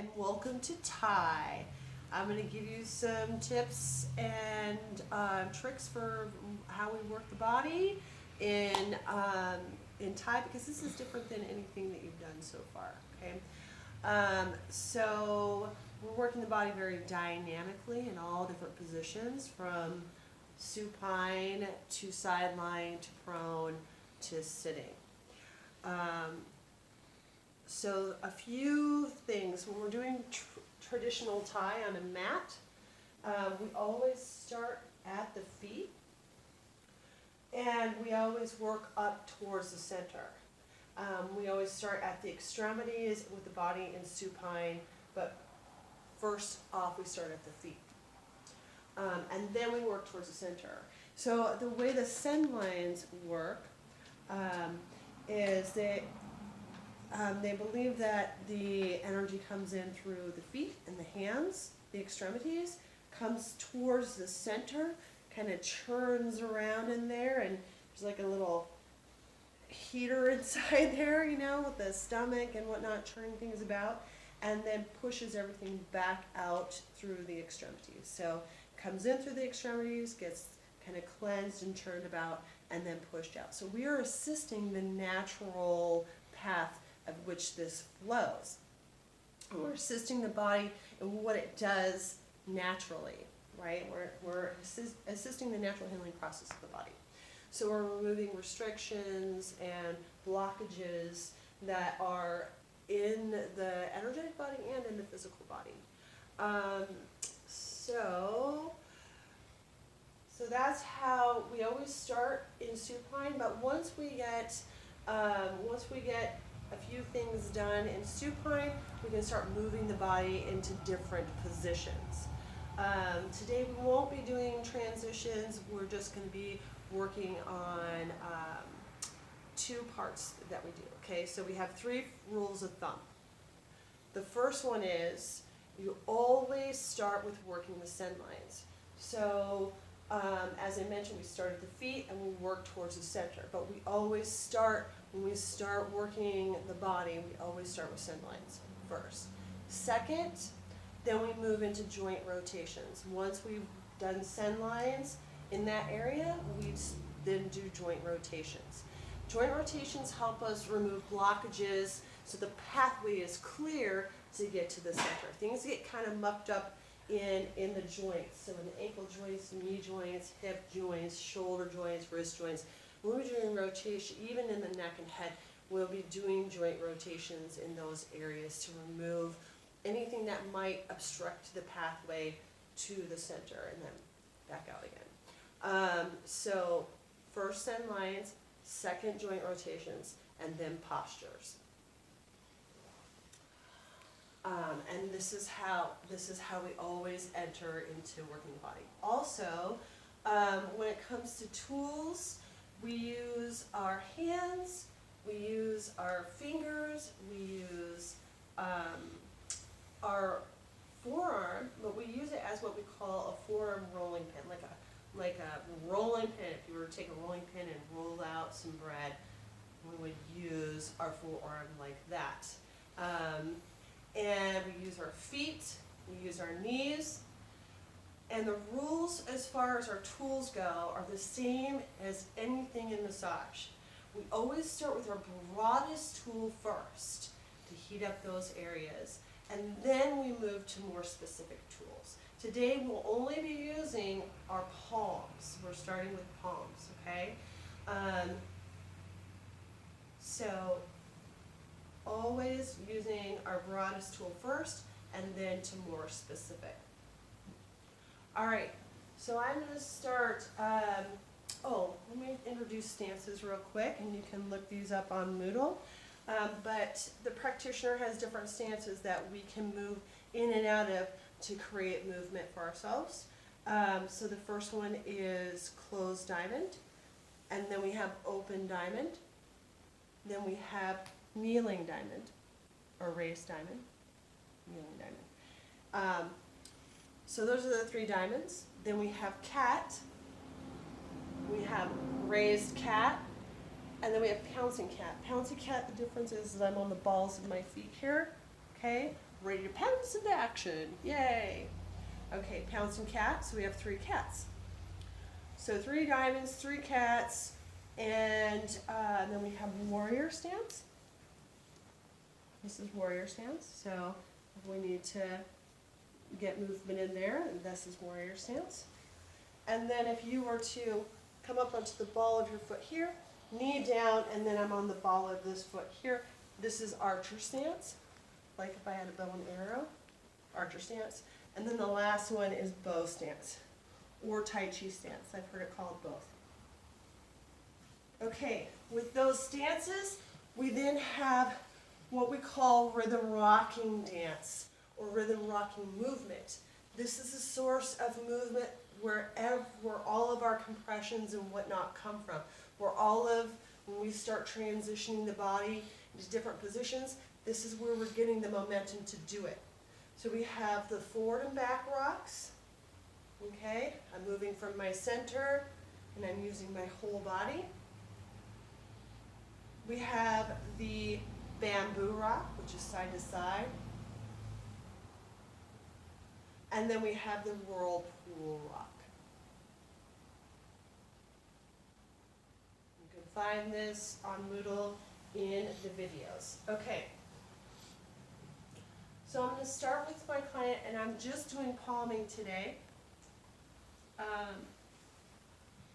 and welcome to Thai. I'm going to give you some tips and tricks for how we work the body in Thai, because this is different than anything that you've done so far. Okay, so we're working the body very dynamically in all different positions, from supine to sideline to prone to sitting. So a few things when we're doing traditional Thai on a mat, we always start at the feet, and we always work up towards the center. We always start at the extremities with the body in supine, but first off we start at the feet. And then we work towards the center. So the way the send lines work is they believe that the energy comes in through the feet and the hands, the extremities, comes towards the center, kind of churns around in there, and there's like a little heater inside there, you know, with the stomach and whatnot, churning things about, and then pushes everything back out through the extremities. So comes in through the extremities, gets kind of cleansed and churned about, and then pushed out. So we are assisting the natural path of which this flows. We're assisting the body in what it does naturally, right? We're assisting the natural healing process of the body. So we're removing restrictions and blockages that are in the energetic body and in the physical body. So that's how we always start in supine. But once we get a few things done in supine, we can start moving the body into different positions. Today we won't be doing transitions. We're just going to be working on two parts that we do. Okay, so we have 3 rules of thumb. The first one is you always start with working the send lines. So as I mentioned, we start at the feet and we work towards the center. But we always start, when we start working the body, we always start with send lines first. Second, then we move into joint rotations. Once we've done send lines in that area, we then do joint rotations. Joint rotations help us remove blockages so the pathway is clear to get to the center. Things get kind of mucked up in the joints, so in the ankle joints, knee joints, hip joints, shoulder joints, wrist joints. When we're doing rotation, even in the neck and head, we'll be doing joint rotations in those areas to remove anything that might obstruct the pathway to the center and then back out again. So first send lines, second joint rotations, and then postures. And this is how we always enter into working the body. Also, when it comes to tools, we use our hands, we use our fingers, we use our forearm, but we use it as what we call a forearm rolling pin, like a rolling pin. If you were to take a rolling pin and roll out some bread, we would use our forearm like that. And we use our feet, we use our knees, and the rules as far as our tools go are the same as anything in massage. We always start with our broadest tool first to heat up those areas, and then we move to more specific tools. Today we'll only be using our palms. We're starting with palms, okay? So always using our broadest tool first and then to more specific. All right, so I'm going to start, let me introduce stances real quick, and you can look these up on Moodle. But the practitioner has different stances that we can move in and out of to create movement for ourselves. So the first one is closed diamond, and then we have open diamond, then we have kneeling diamond, or raised diamond, kneeling diamond. So those are the 3 diamonds. Then we have cat, we have raised cat, and then we have pouncing cat. Pouncing cat, the difference is that I'm on the balls of my feet here, okay? ready to pounce into action. Yay. Okay, pounce and cat, so we have 3 cats. So 3 diamonds, 3 cats, and then we have warrior stance. This is warrior stance, so we need to get movement in there, and this is warrior stance. And then if you were to come up onto the ball of your foot here, knee down, and then I'm on the ball of this foot here, this is archer stance, like if I had a bow and arrow, archer stance. And then the last one is bow stance, or Tai Chi stance. I've heard it called both. Okay, with those stances, we then have what we call rhythm rocking dance, or rhythm rocking movement. This is a source of movement where all of our compressions and whatnot come from. When we start transitioning the body into different positions, this is where we're getting the momentum to do it. So we have the forward and back rocks. Okay, I'm moving from my center and I'm using my whole body. We have the bamboo rock, which is side to side. And then we have the whirlpool rock. You can find this on Moodle in the videos. Okay. So I'm going to start with my client, and I'm just doing palming today.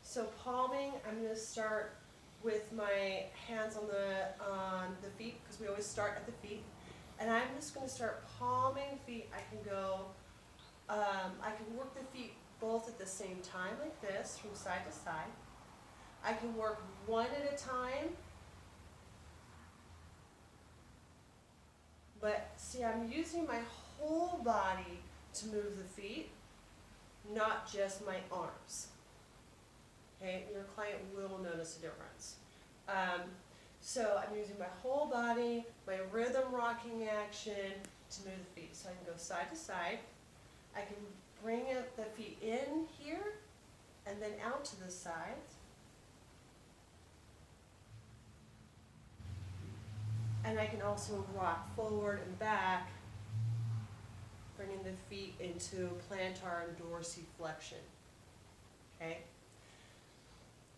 So palming, I'm going to start with my hands on the feet, because we always start at the feet. And I'm just going to start palming feet. I can work the feet both at the same time like this, from side to side. I can work one at a time. But see, I'm using my whole body to move the feet, not just my arms. Okay, your client will notice a difference. So I'm using my whole body, my rhythm rocking action to move the feet. So I can go side to side. I can bring the feet in here and then out to the sides. And I can also rock forward and back, bringing the feet into plantar and dorsiflexion. Okay?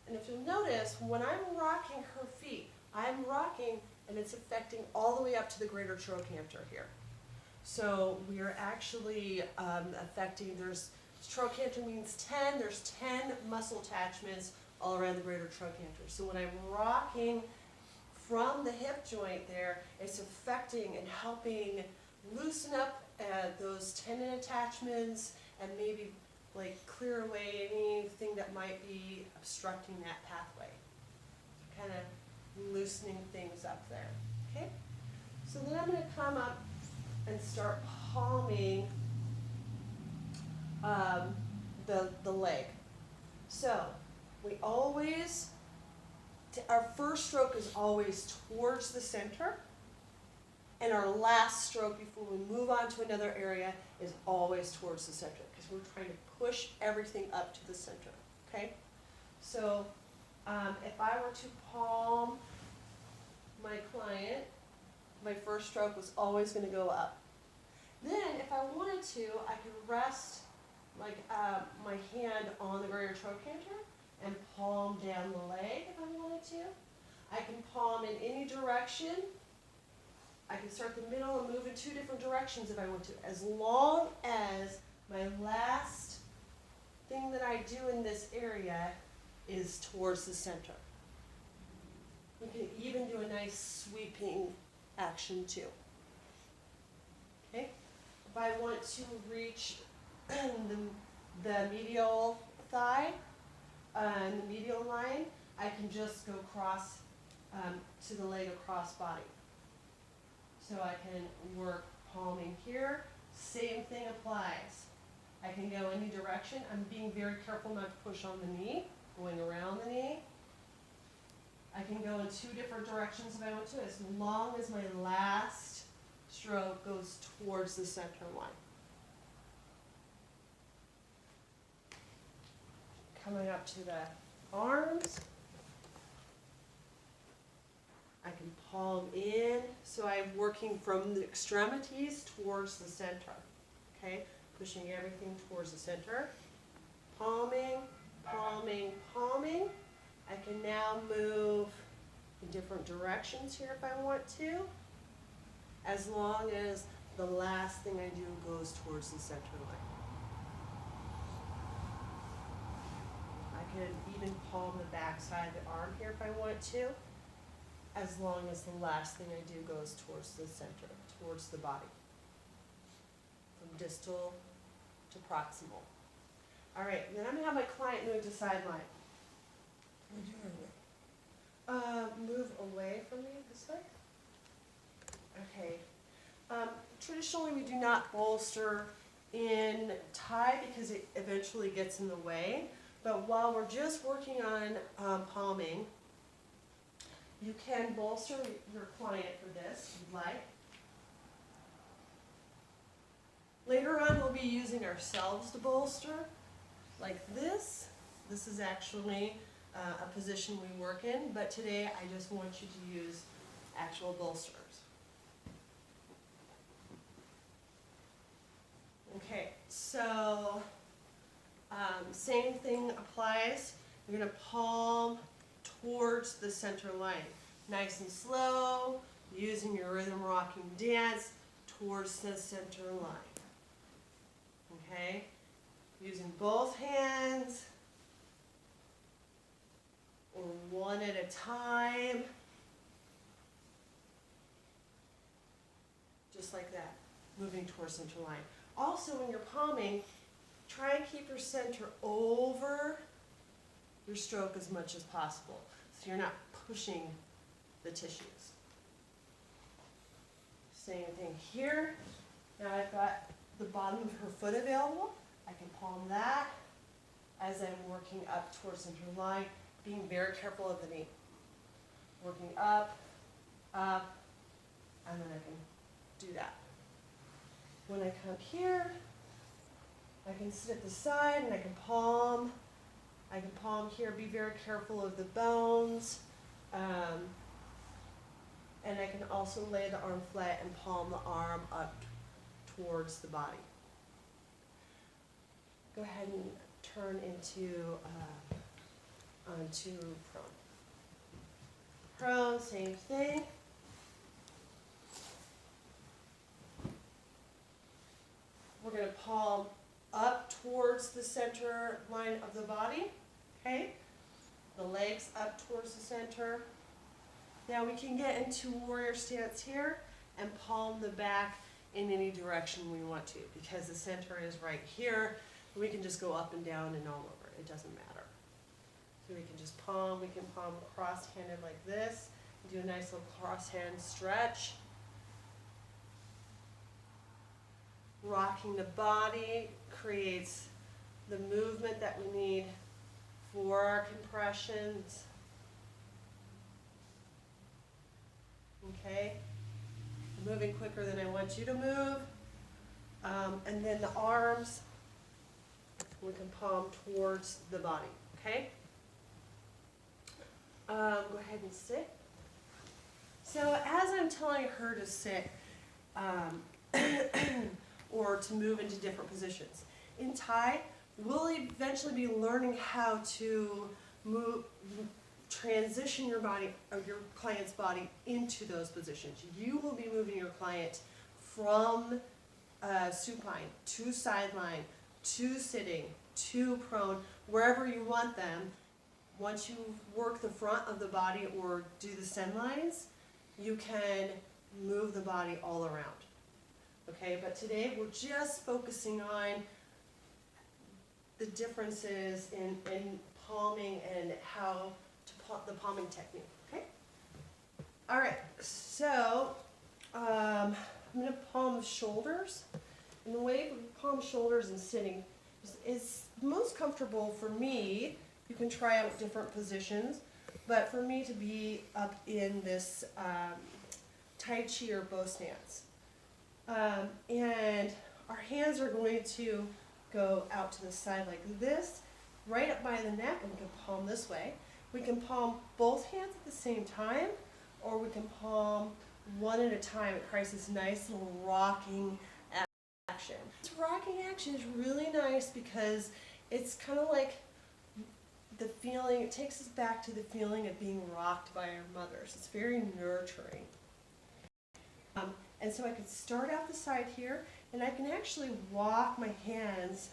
And if you'll notice, when I'm rocking her feet, I'm rocking and it's affecting all the way up to the greater trochanter here. So we are actually affecting, trochanter means 10, there's 10 muscle attachments all around the greater trochanter. So when I'm rocking from the hip joint there, it's affecting and helping loosen up those tendon attachments and maybe like clear away anything that might be obstructing that pathway. Kind of loosening things up there, okay? So then I'm going to come up and start palming the leg. So we always, our first stroke is always towards the center, and our last stroke before we move on to another area is always towards the center, because we're trying to push everything up to the center, okay? So if I were to palm my client, my first stroke was always going to go up. Then if I wanted to, I could rest like my hand on the greater trochanter and palm down the leg if I wanted to. I can palm in any direction. I can start the middle and move in 2 different directions if I want to, as long as my last thing that I do in this area is towards the center. We can even do a nice sweeping action too. Okay? If I want to reach the medial thigh and the medial line, I can just go across to the leg across body. So I can work palming here. Same thing applies. I can go any direction. I'm being very careful not to push on the knee, going around the knee. I can go in 2 different directions if I want to, as long as my last stroke goes towards the center line. Coming up to the arms. I can palm in, so I'm working from the extremities towards the center, okay? Pushing everything towards the center. Palming, palming, palming. I can now move in different directions here if I want to, as long as the last thing I do goes towards the center line. I could even palm the back side of the arm here if I want to, as long as the last thing I do goes towards the center, towards the body, from distal to proximal. All right, then I'm gonna have my client move to sideline. Move away from me this way. Okay. Traditionally, we do not bolster in tie because it eventually gets in the way. But while we're just working on palming, you can bolster your client for this if you'd like. Later on, we'll be using ourselves to bolster, like this. This is actually a position we work in, but today I just want you to use actual bolsters. Okay, so same thing applies. You're going to palm towards the center line. Nice and slow, using your rhythm rocking dance towards the center line. Okay, using both hands or one at a time. Just like that, moving towards center line. Also, when you're palming, try and keep your center over your stroke as much as possible, so you're not pushing the tissues. Same thing here. Now I've got the bottom of her foot available. I can palm that as I'm working up towards center line, being very careful of the knee. Working up, up, and then I can do that. When I come here, I can sit at the side and I can palm. I can palm here, be very careful of the bones. And I can also lay the arm flat and palm the arm up towards the body. Go ahead and turn onto prone. Prone, same thing. We're going to palm up towards the center line of the body, okay? The legs up towards the center. Now we can get into warrior stance here and palm the back in any direction we want to, because the center is right here. We can just go up and down and all over. It doesn't matter. So we can just palm. We can palm cross-handed like this. Do a nice little cross-hand stretch. Rocking the body creates the movement that we need for our compressions. Okay, moving quicker than I want you to move. And then the arms, we can palm towards the body, okay? Go ahead and sit. So as I'm telling her to sit, or to move into different positions. In Thai, we'll eventually be learning how to transition your body, or your client's body, into those positions. You will be moving your client from supine to sideline, to sitting, to prone, wherever you want them. Once you work the front of the body or do the send lines, you can move the body all around. Okay, but today we're just focusing on the differences in palming and how to the palming technique, okay? All right, so I'm going to palm the shoulders. And the way we palm shoulders and sitting is most comfortable for me. You can try out different positions, but for me to be up in this Tai Chi or bow stance. And our hands are going to go out to the side like this, right up by the neck, and we can palm this way. We can palm both hands at the same time, or we can palm one at a time. It creates this nice little rocking action. This rocking action is really nice because it's kind of like the feeling, it takes us back to the feeling of being rocked by our mothers. It's very nurturing. And so I could start out the side here, and I can actually walk my hands